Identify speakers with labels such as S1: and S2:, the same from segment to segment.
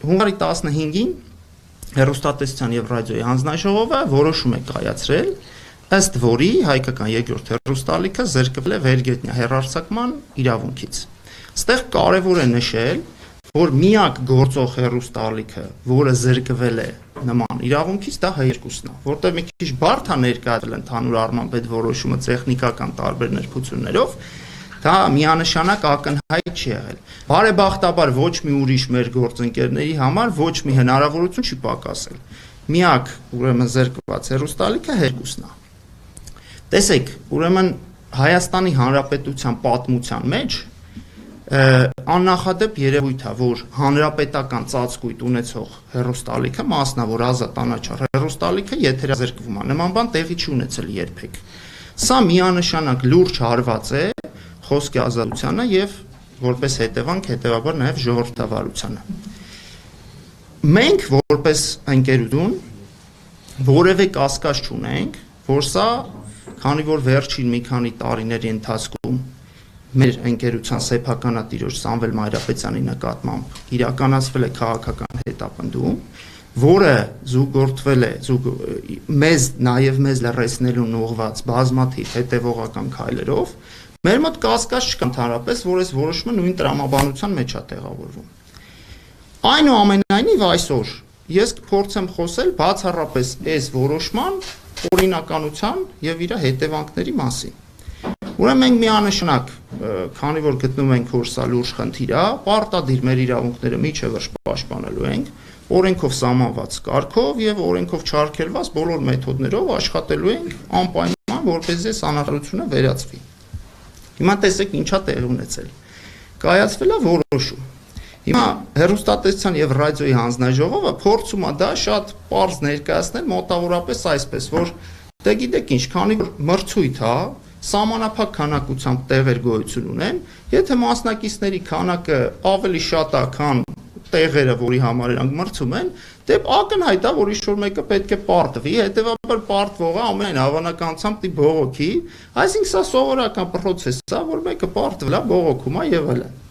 S1: հունվարի 15-ին հեռուստատեսության եւ ռադիոյի հանձնաժողովը որոշում է կայացրել, ըստ որի հայկական երկրորդ հեռուստալիքը զրկվել է վերգետնյա հեռարձակման իրավունքից։ Այստեղ կարևոր է նշել, որ միակ գործող հեռուստալիքը, որը զրկվել է նման իրավունքից, դա H2-ն է, որտեղ մի քիչ բարդ է ներկայացնել ընդհանուր առմամբ այդ որոշումը տեխնիկական տարբեր ներբություններով, դա միանշանակ ակնհայտ չի եղել։ Բարեբախտաբար ոչ մի ուրիշ մեր գործընկերների համար ոչ մի հնարավորություն չի պակասել։ Միակ ուրեմն զրկված հեռուստալիքը H2-ն է։ Տեսեք, ուրեմն Հայաստանի Հանրապետության պատմության մեջ աննախադեպ երևույթ է, որ հանրապետական ծածկույթ ունեցող հեռուստալիքը, մասնավոր ազատ անաչառ հեռուստալիքը եթերազրկվում է, նման բան տեղի չի ունեցել երբեք։ Սա միանշանակ լուրջ հարված է խոսքի ազատությանը եւ որպես հետեւաբար նաեւ ժողովրդավարությանը։ Մենք որպես ընկերություն որևէ կասկած չունենք, որ սա, քանի որ վերջին մի քանի տարիների ընթացքում մեր ընկերության սեփականատիրոջ Սամվել Մայրապետյանի նկատմամբ իրականացվել է քաղաքական հետապնդում, որը զուգորդվել է նաև մեզ լրացնելուն ուղղված բազմաթիվ հետևողական քայլերով, մեր մոտ կասկած չկա ընդհանրապես, որ այս որոշումը նույն տրամաբանության մեջ է տեղավորվում։ Այնուամենայնիվ այսօր ես կփորձեմ խոսել բացառապես այս որոշման օրինականության եւ իր հետևանքների մասին։ Ուրեմն մենք միանշանակ, քանի որ գտնում ենք, որ սա լուրջ խնդիր է, պարտադիր մեր իրավունքները միջևերջ պաշտպանելու ենք, օրենքով սահմանված կարգով եւ օրենքով չարգելված բոլոր մեթոդներով աշխատելու ենք անպայման, որպեսզի այս անարարությունը վերացվի։ Հիմա տեսեք ինչա տեղի ունեցել։ Կայացվել է որոշում։ Հիմա հեռուստատեսության եւ ռադիոյի հանձնաժողովը փորձում է դա շատ պարզ ներկայացնել մոտավորապես այսպես, որ դե գիտեք ինչ, քանի որ մրցույթ է, սահմանափակ քանակությամբ տեղեր գոյություն ունեն, եթե մասնակիցների քանակը ավելի շատ է, քան տեղերը, որի համար իրանք մրցում են, դե ակնհայտ է, որ ինչ-որ մեկը պետք է պարտվի, հետևաբար պարտվողը ամենայն հավանականությամբ դի բողոքի, այսինքն սա սովորական process է, որ մեկը պարտվել է, բողոքում է եւ այլն։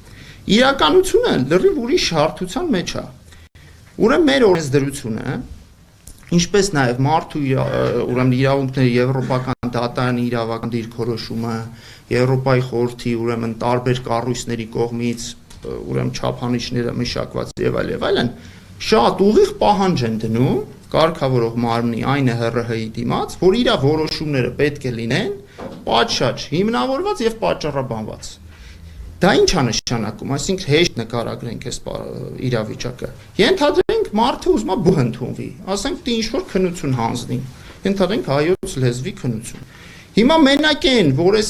S1: Իրականությունը լրիվ ուրիշ հարթության մեջ է։ Ուրեմն մեր օրենսդրությունը, ինչպես նաև մարդու ուրեմն իրավունքների եվրոպական դատարանի իրավական դիրքորոշումը, Եվրոպայի խորհրդի ուրեմն տարբեր կառույցների կողմից ուրեմն չափանիշները մշակված եւ այլն, շատ ուղիղ պահանջ են դնում կարգավորող մարմնի այն ՀՌՀ-ի դիմաց, որ իր որոշումները պետք է լինեն պատշաճ, հիմնավորված եւ պատճառաբանված։ Դա ինչ է նշանակում, այսինքն հեշտ նկարագրենք այս իրավիճակը։ Ենթադրենք մարդը ուզում է բուհ ընդունվի, ասենք դի ինչ որ քննություն հանձնի, ենթադրենք հայոց լեզվի քննություն։ Հիմա մենակ են, որ այս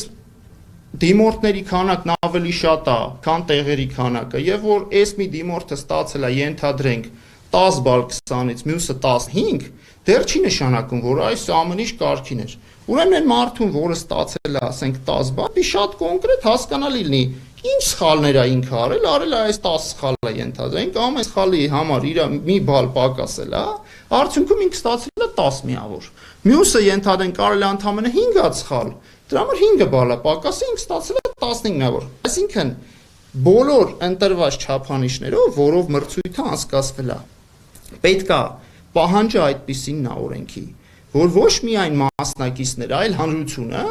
S1: դիմորդների քանակն ավելի շատ է, քան տեղերի քանակը, եւ որ այս մի դիմորդը ստացել է, ենթադրենք 10 բալ 20-ից, մյուսը 15, դեռ չի նշանակում, որ այս ամեն ինչ կարգին էր։ Ուրեմն այն մարդուն, որը ստացել է, ասենք 10 բալ, դի շատ կոնկրետ հասկանալի լինի, ինչ սխալներ է ինքը արել է այս 10 սխալը ենթադրենք, ամեն սխալի համար իր մի բալ պակասել է, արդյունքում ինքը ստացել է 10 միավոր։ Մյուսը ենթադրենք կարելի է ընդամենը 5 հատ սխալ, դրա համար 5 բալ է պակասել, ինքը ստացել է 15 միավոր։ Այսինքն բոլոր ընտրված չափանիշներով, որով մրցույթը անցկացվել է, պետք է պահանջը այդպիսինն է օրենքի, որ ոչ միայն մասնակիցները, այլ հանրությունը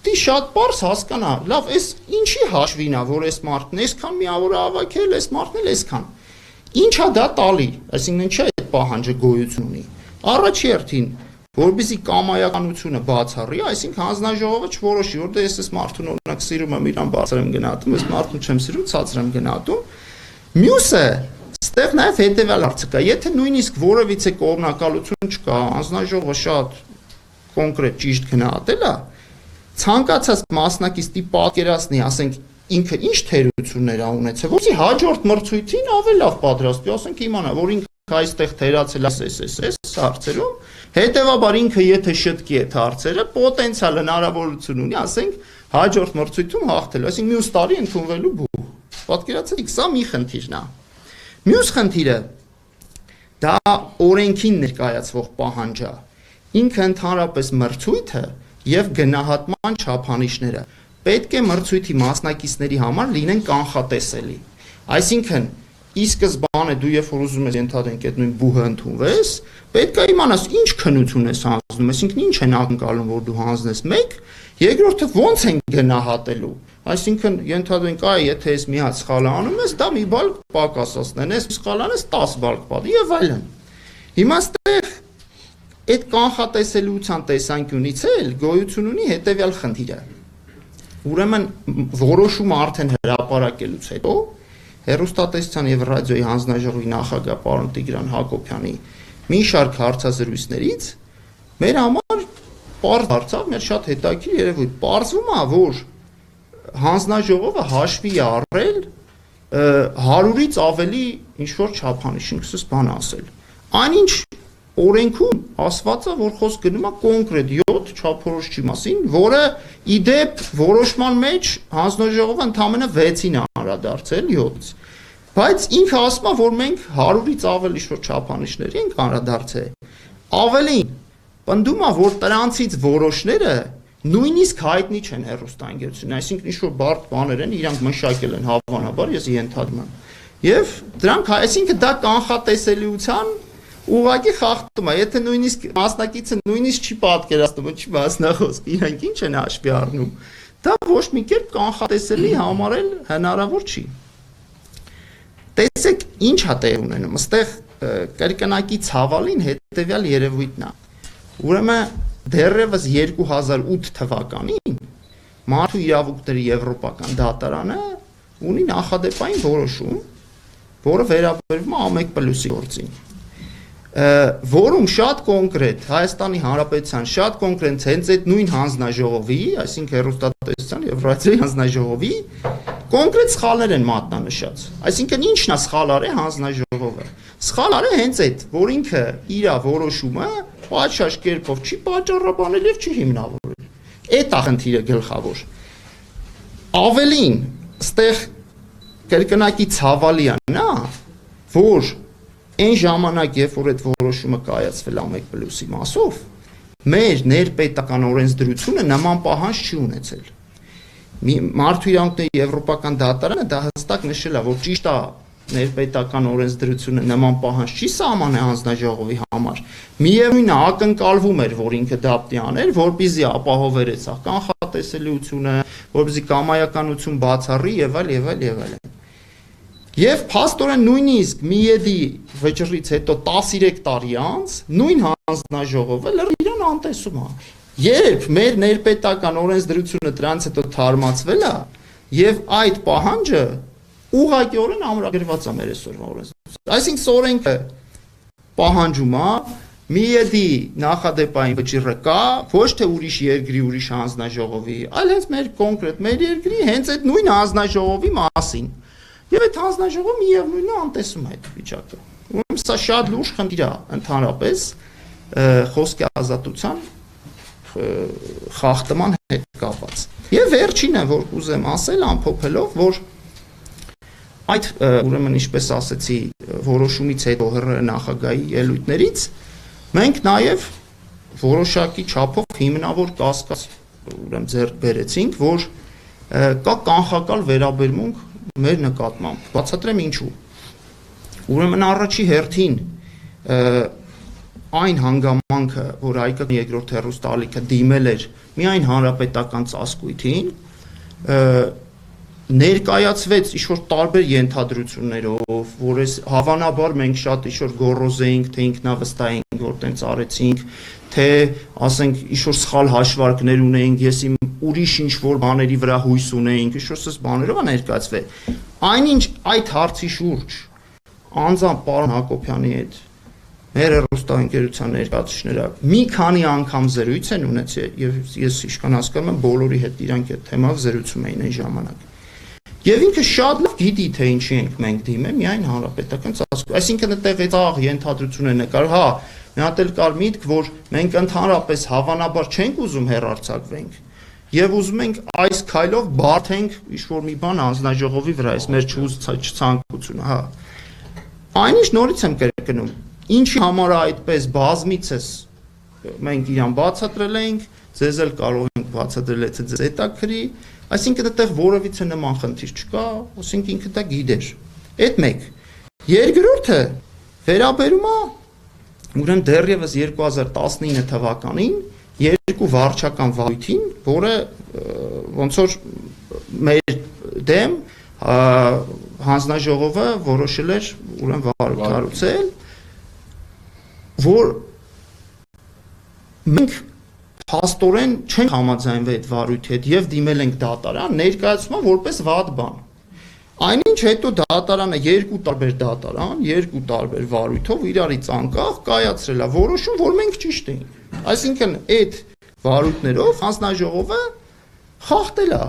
S1: դի շատ պարզ հասկանա, լավ, այս ինչի հաշվին է, որ այս մարդն այսքան միավոր է հավաքել, այս մարդն էլ այսքան։ Ինչա դա տալի, այսինքն ինչա այդ պահանջը գոյություն ունի։ Առաջի հերթին, որպեսզի կամայականությունը բացառի, այսինքն հանձնաժողովը չորոշի, որ դե ես այս մարդուն օրինակ սիրում եմ, իրան բարձր եմ գնահատում, այս մարդուն չեմ սիրում, ցածր եմ գնահատում։ Մյուսը ստեղ նաև հետևյալ հարցը կա, եթե նույնիսկ որևիցե կողմնակալություն չկա, հանձնաժողովը շատ կոնկրետ ճիշտ գնահատել է, ցանկացած մասնակիցի պատկերացնի, ասենք ինքը ինչ թերություններ ա ունեցել, որի հաջորդ մրցույթին ավելի լավ պատրաստվի, ասենք իմանա, որ ինքը այստեղ թերացել է այս հարցերում, հետևաբար ինքը եթե շտկի այդ հարցերը, պոտենցիալ հնարավորություն ունի, ասենք հաջորդ մրցույթում հաղթելու, այսինքն մյուս տարի ընդունվելու բուհ։ Պատկերացրեք, սա մի խնդիրն է։ Մյուս խնդիրը դա օրենքին ներկայացվող պահանջ է։ Ինքը ընդհանրապես մրցույթը եւ գնահատման չափանիշները պետք է մրցույթի մասնակիցների համար լինեն կանխատեսելի։ Այսինքն ի սկզբանե դու երբ որ ուզում ես ենթադրենք այդ նույն բուհը ընդունվես, պետք է իմանաս ինչ քննություն ես հանձնում, այսինքն ինչ են ակնկալում, որ դու հանձնես 1, երկրորդը ոնց են գնահատելու, այսինքն ենթադրենք այ եթե ես մի հատ սխալ անում ես, դա մի բալ պակաս ասնեն, ես սխալ անես 10 բալ կպատի եւ այլն։ Հիմա ստեղ այդ կանխատեսելիության տեսանկյունից էլ գոյություն ունի հետեւյալ խնդիրը։ Ուրեմն որոշումը արդեն հրապարակելուց հետո Հեռուստատեսության եւ ռադիոյի հանձնաժողովի նախագահ պարոն Տիգրան Հակոբյանի մի շարք հարցազրույցներից մեր համար պարզ դարձավ, մեր շատ հետաքրքիր երևույթ։ Պարզվում է, որ հանձնաժողովը հաշվի է առել 100-ից ավելի ինչ-որ չափանիշ, ինքս բան ասել։ Այնինչ օրենքում ասված է, որ խոսք գնում է կոնկրետ 7 չափորոշիչի մասին, որը իդեպ որոշման մեջ հանձնաժողովը ընդամենը 6-ին է անդրադարձել 7-ից։ Բայց ինքը ասում է, որ մենք 100-ից ավելի ինչ-որ չափանիշների ենք անդրադարձել։ Ավելին, պնդում է, որ դրանցից որոշները նույնիսկ հայտնի չեն հեռուստաընկերությունին, այսինքն ինչ-որ բարդ բաներ են, իրանք մշակել են հավանաբար, ես ենթադրում եմ։ Եվ դրանք, այսինքն դա կանխատեսելիության ուղղակի խախտում է, եթե նույնիսկ մասնակիցը նույնիսկ չի պատկերացնում, չի մասնախոսք, իրանք ինչ են հաշվի առնում, դա ոչ մի կերպ կանխատեսելի համարել հնարավոր չի։ Տեսեք, ինչ է տեղի ունենում, այստեղ կրկնակի ցավալին հետևյալ երևույթն է։ Ուրեմն դեռևս 2008 թվականին Մարդու իրավունքների եվրոպական դատարանը ունի նախադեպային որոշում, որը վերաբերվում է A1+-ի գործին, որում շատ կոնկրետ Հայաստանի Հանրապետության շատ կոնկրետ հենց այդ նույն հանձնաժողովի, այսինքն հեռուստատեսության եւ ռադիոյի հանձնաժողովի կոնկրետ սխալներ են մատնանշած։ Այսինքն ինչն է սխալ արել հանձնաժողովը։ Սխալ արել հենց այդ, որ ինքը իր որոշումը պատշաճ կերպով չի պատճառաբանել եւ չի հիմնավորել։ Այդ է խնդիրը գլխավոր։ Ավելին, ստեղ կրկնակի ցավալի է նա, որ այն ժամանակ, երբ որ այդ որոշումը կայացվել A1+-ի մասով, մեր ներպետական օրենսդրությունը նման պահանջ չի ունեցել։ Մարդու իրավունքների եվրոպական դատարանը դա հստակ նշել է, որ ճիշտ է ներպետական օրենսդրությունը նման պահանջ չի սահմանել հանձնաժողովի համար։ Միևնույն է, ակնկալվում էր, որ ինքը դա պետք է աներ, որպեսզի ապահովեր այդ կանխատեսելիությունը, որպեսզի կամայականություն բացառի եւ այլ եւ այլ եւ այլն։ Եվ փաստորեն նույնիսկ Միեդի վճռից հետո 13 տարի անց նույն հանձնաժողովը իրան անտեսում է։ Երբ մեր ներպետական օրենսդրությունը դրանց հետո թարմացվել է եւ այդ պահանջը ուղղակիորեն ամրագրված է մեր այսօրվա օրենսդրությամբ։ Այսինքն օրենքը պահանջում է Միեդի նախադեպային վճիռը կա, ոչ թե ուրիշ երկրի ուրիշ հանձնաժողովի, այլ հենց մեր կոնկրետ մեր երկրի հենց այդ նույն հանձնաժողովի մասին։ Եվ այդ հանձնաժողովը միևնույնն է անտեսում այդ վիճակը։ Ուրեմն սա շատ լուրջ խնդիր է ընդհանրապես խոսքի ազատության խախտման հետ կապված։ Եվ վերջինը, որ ուզեմ ասել ամփոփելով, որ այդ ուրեմն ինչպես ասեցի, որոշումից հետո նախագահի ելույթներից մենք նաև որոշակի չափով հիմնավոր կասկած ուրեմն ձեռք բերեցինք, որ կա կանխակալ վերաբերմունք մեր նկատմամբ։ Բացատրեմ ինչու։ Ուրեմն առաջի հերթին այն հանգամանքը, որ Հայկական երկրորդ հեռուստաալիքը դիմել էր միայն հանրապետական ծածկույթին, ներկայացվեց ինչ-որ տարբեր ենթադրություններով, որ այս հավանաբար մենք շատ ինչ-որ գոռոզեինք, թե ինքնավստահ ենք, որ տենց արեցինք, թե ասենք ինչ-որ սխալ հաշվարկներ ունեինք, ես իմ ուրիշ ինչ-որ բաների վրա հույս ունեինք, ինչ-որ սս բաներով է ներկայացվել։ Այնինչ այդ հարցի շուրջ անձամբ պարոն Հակոբյանի հետ մեր հեռուստաընկերության ներկայացուցիչները մի քանի անգամ զրույց են ունեցել եւ ես իշքան հասկանում եմ բոլորի հետ իրանք այդ թեմայով զրուցում էին այն ժամանակ։ Եվ ինքը շատ լավ գիտի, թե ինչի ենք մենք դիմել միայն հանրապետական ծածկույթ։ Այսինքն այդտեղ այդ ենթադրություն է նկար, հա, մի հատ էլ կար միտք, որ մենք ընդհանրապես հավանաբար չենք ուզում հեռարձակվենք եւ ուզում ենք այս քայլով բարթենք ինչ-որ մի բան հանձնաժողովի վրա, այս մեր չցանկությունը, հա։ Այնինչ նորից եմ կրկնում, ինչի համար է այդպես բազմիցս մենք իրան բացատրել ենք, ձեզ էլ կարող ենք բացատրել, եթե ձեզ հետաքրի, այսինքն այդտեղ որևիցե նման խնդիր չկա, ասենք ինքը դա գիտեր։ Այդ մեկ։ Երկրորդը վերաբերում է ուրեմն դեռևս 2019 թվականին երկու վարչական վարույթին, որը ոնց որ մեր դեմ հանձնաժողովը որոշել էր ուրեմն կառուցել, որ մենք փաստորեն չենք համաձայնվել այդ վարույթի հետ եւ դիմել ենք դատարան, ներկայացնում է որպես վատ բան։ Այնինչ հետո դատարանը երկու տարբեր դատարան, երկու տարբեր վարույթով իրարից անկախ կայացրել է որոշում, որ մենք ճիշտ էինք։ Այսինքն այդ վարույթներով հանձնաժողովը խախտել է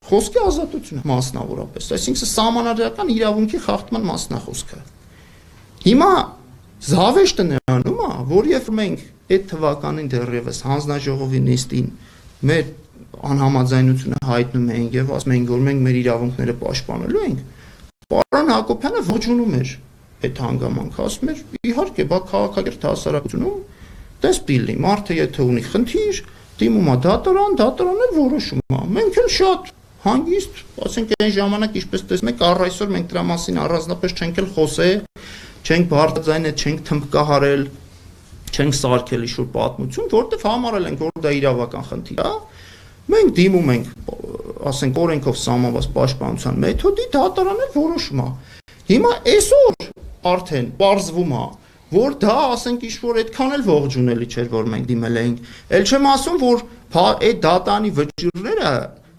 S1: խոսքի ազատությունը մասնավորապես, այսինքն սահմանադրական իրավունքի խախտման մասնախոսքը։ Հիմա զավեշտը նրանում է, որ երբ մենք այդ թվականին դեռևս հանձնաժողովի նիստին մեր անհամաձայնությունը հայտնում ենք եւ ասում ենք, որ մենք մեր իրավունքները պաշտպանելու ենք, պարոն Հակոբյանը ողջունում էր այդ հանգամանքը, ասում էր, իհարկե, բա քաղաքագետ հասարակությունում դες պիլի, մարդը եթե ունի խնդիր, դիմում է դատարան, դատարանն էլ որոշում է։ Մենք էլ շատ հանգիստ, ասենք այն ժամանակ, ինչպես տեսնում եք, առ այսօր մենք դրա մասին առանձնապես չենք էլ խոսել, չենք բարձրաձայնել, չենք թմբկահարել, չենք սարքել ինչ-որ պատմություն, որտեղ համարել ենք, որ դա իրավական խնդիր է։ Մենք դիմում ենք, ասենք օրենքով սահմանված պաշտպանության մեթոդի, դատարանն էլ որոշում է։ Հիմա այսօր արդեն պարզվում է, որ դա ասենք ինչ-որ այդքան էլ ողջունելի չէր, որ մենք դիմել էինք։ Էլ չեմ ասում, որ այդ դատարանի վճիռները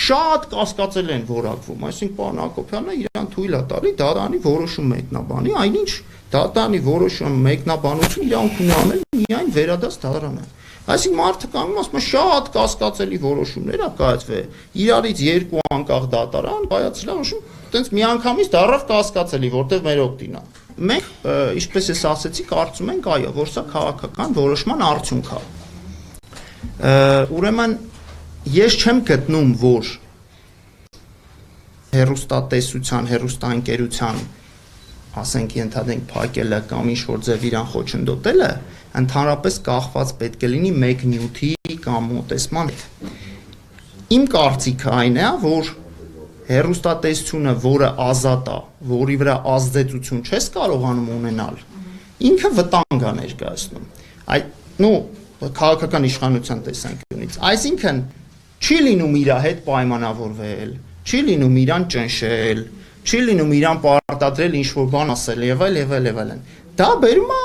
S1: շատ կասկածել են որակվում, այսինքն պարոն Հակոբյանը իրան թույլ է տալի դատարանի որոշում մեկնաբանի, այնինչ դատարանի որոշում մեկնաբանություն իրավունք ունի անել միայն վերադաս դատարանը։ Այսինքն մարդը կանգնում ասում է շատ կասկածելի որոշումներ ա կայացվել, իրարից երկու անկախ դատարան կայացրել է որոշում, այտենց միանգամից դառավ կասկածելի, որտեղ մեր օգտին է։ Մենք, ինչպես ես ասեցի, կարծում ենք, այո, որ սա քաղաքական որոշման արդյունք է։ Ուրեմն ես չեմ գտնում, որ հեռուստատեսության, հեռուստաընկերության, ասենք ենթադրենք փակելը կամ ինչ-որ ձև իրան խոչընդոտելը ընդհանրապես կախված պետք է լինի մեկ նյութի կամ մոտեցման հետ։ Իմ կարծիքը այն է, որ հեռուստատեսությունը, որը ազատ է, որի վրա ազդեցություն չես կարողանում ունենալ, ինքը վտանգ է ներկայացնում։ Քաղաքական իշխանության տեսանկյունից։ Այսինքն չի լինում իր հետ պայմանավորվել, չի լինում իրան ճնշել, չի լինում իրան պարտադրել ինչ-որ բան ասել եւ այլն։ Դա բերում է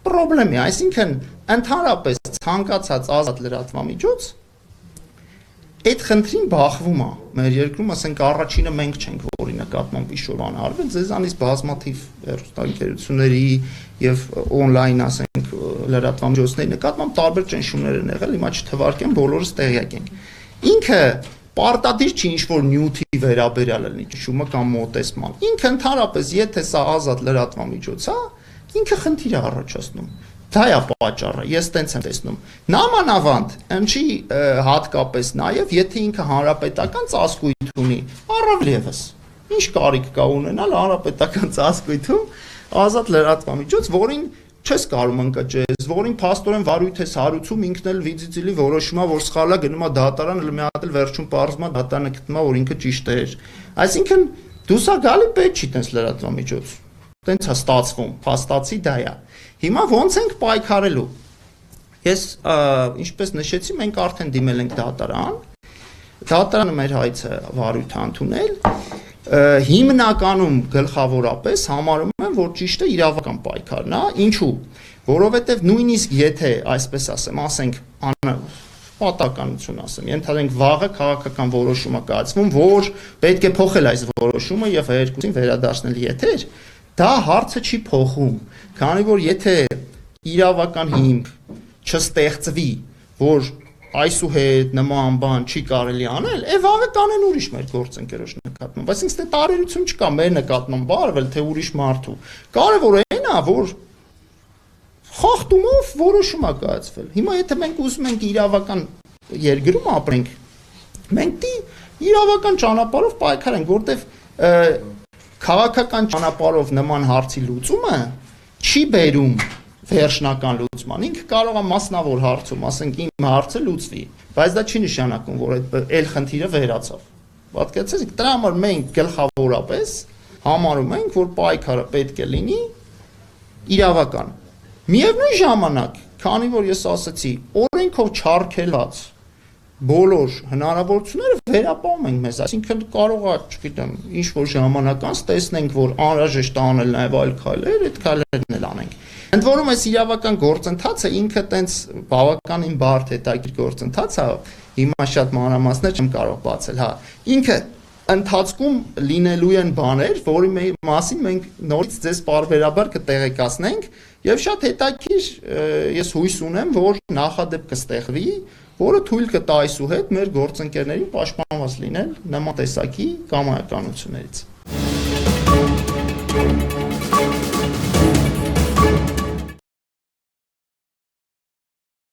S1: պրոբլեմի, այսինքն ընդհանրապես ցանկացած ազատ լրատվամիջոց այդ խնդրին բախվում է մեր երկրում, ասենք առաջինը մենք չենք, որի նկատմամբ ինչ-որ բան արվել, ձեզանից բազմաթիվ հեռուստաընկերությունների եւ on-line, ասենք լրատվամիջոցների նկատմամբ տարբեր ճնշումներ են եղել, հիմա չթվարկեմ, բոլորս տեղյակ ենք։ Ինքը պարտադիր չի ինչ-որ նյութի վերաբերյալ լինի ճնշումը կամ մոտեցման։ Ինքը ընդհանրապես, եթե սա ազատ լրատվամիջոց է, ինքը խնդիր է առաջացնում։ Դա է պատճառը, ես տենց եմ տեսնում։ Նամանավանդ, ընչի հատկապես նաև, եթե ինքը հանրապետական ծածկույթ ունի, առավել ևս։ Ինչ կարիք կա ունենալ հանրապետական ծածկույթում ազատ լրատվամիջոց, որին չես կարող ընկճես, որին փաստորեն վարույթ ես հարուցում, ինքն էլ վիզիտիլի որոշումա, որ սխալ է, գնում է դատարան, մի հատ էլ վերջում պարզվում է դատարանը գտնում է, որ ինքը ճիշտ էր։ Այսինքն դու սա գալի պետք չի տենց լրատվամիջոց։ Տենց է ստացվում, փաստացի դա է։ Հիմա ո՞նց ենք պայքարելու։ Ես ինչպես նշեցի, մենք արդեն դիմել ենք դատարան։ Դատարանը մեր հայցը վարույթ ընդունել։ Հիմնականում գլխավորապես համարում եմ, որ ճիշտը իրավական պայքարն է, ինչու, որովհետև նույնիսկ եթե, այսպես ասեմ, ասենք պատականություն ասեմ, ենթադրենք վաղը քաղաքական որոշումը կայացվում, որ պետք է փոխել այս որոշումը եւ երկուսին վերադարձնել եթեր, դա հարցը չի փոխում, քանի որ եթե իրավական հիմք չստեղծվի, որ այսուհետ նման բան չի կարելի անել, վաղը կանեն ուրիշ մեր գործընկերոջ նկատմամբ, այսինքն ստե տարերություն չկա մեր նկատմամբ արվել, թե ուրիշ մարդու։ Կարևորը այն է, որ խախտումով որոշում է կայացվել։ Հիմա եթե մենք ուզում ենք իրավական երկրում ապրենք, մենք իրավական ճանապարհով պայքարենք, որտեղ քաղաքական ճանապարհով նման հարցի լուծումը չի բերում վերջնական լուծման, ինքը կարող է մասնավոր հարցում, ասենք իմ հարցը լուծվի, բայց դա չի նշանակում, որ այդ խնդիրը վերացավ։ Պատկերացրեք, դրա համար մենք գլխավորապես համարում ենք, որ պայքարը պետք է լինի իրավական։ Միևնույն ժամանակ, քանի որ ես ասացի, օրենքով չարգելված բոլոր հնարավորությունները վերապահում ենք մեզ, այսինքն կարող է, չգիտեմ, ինչ-որ ժամանակ անց տեսնենք, որ անհրաժեշտ է անել նաև այլ քայլեր, այդ քայլերն էլ անենք։ Ընդ որում այս իրավական գործընթացը ինքը տենց բավականին բարդ հետաքրքիր գործընթաց է, հիմա շատ մանրամասներ չեմ կարող բացել, հա։ Ինքը ընթացքում լինելու են բաներ, որի մասին մենք նորից ձեզ պարբերաբար կտեղեկացնենք, եւ շատ հետաքրքիր ես հույս ունեմ, որ նախադեպ կստեղվի, որը թույլ կտա այսուհետ մեր գործընկերներին պաշտպանված լինել նման տեսակի կամայականություններից։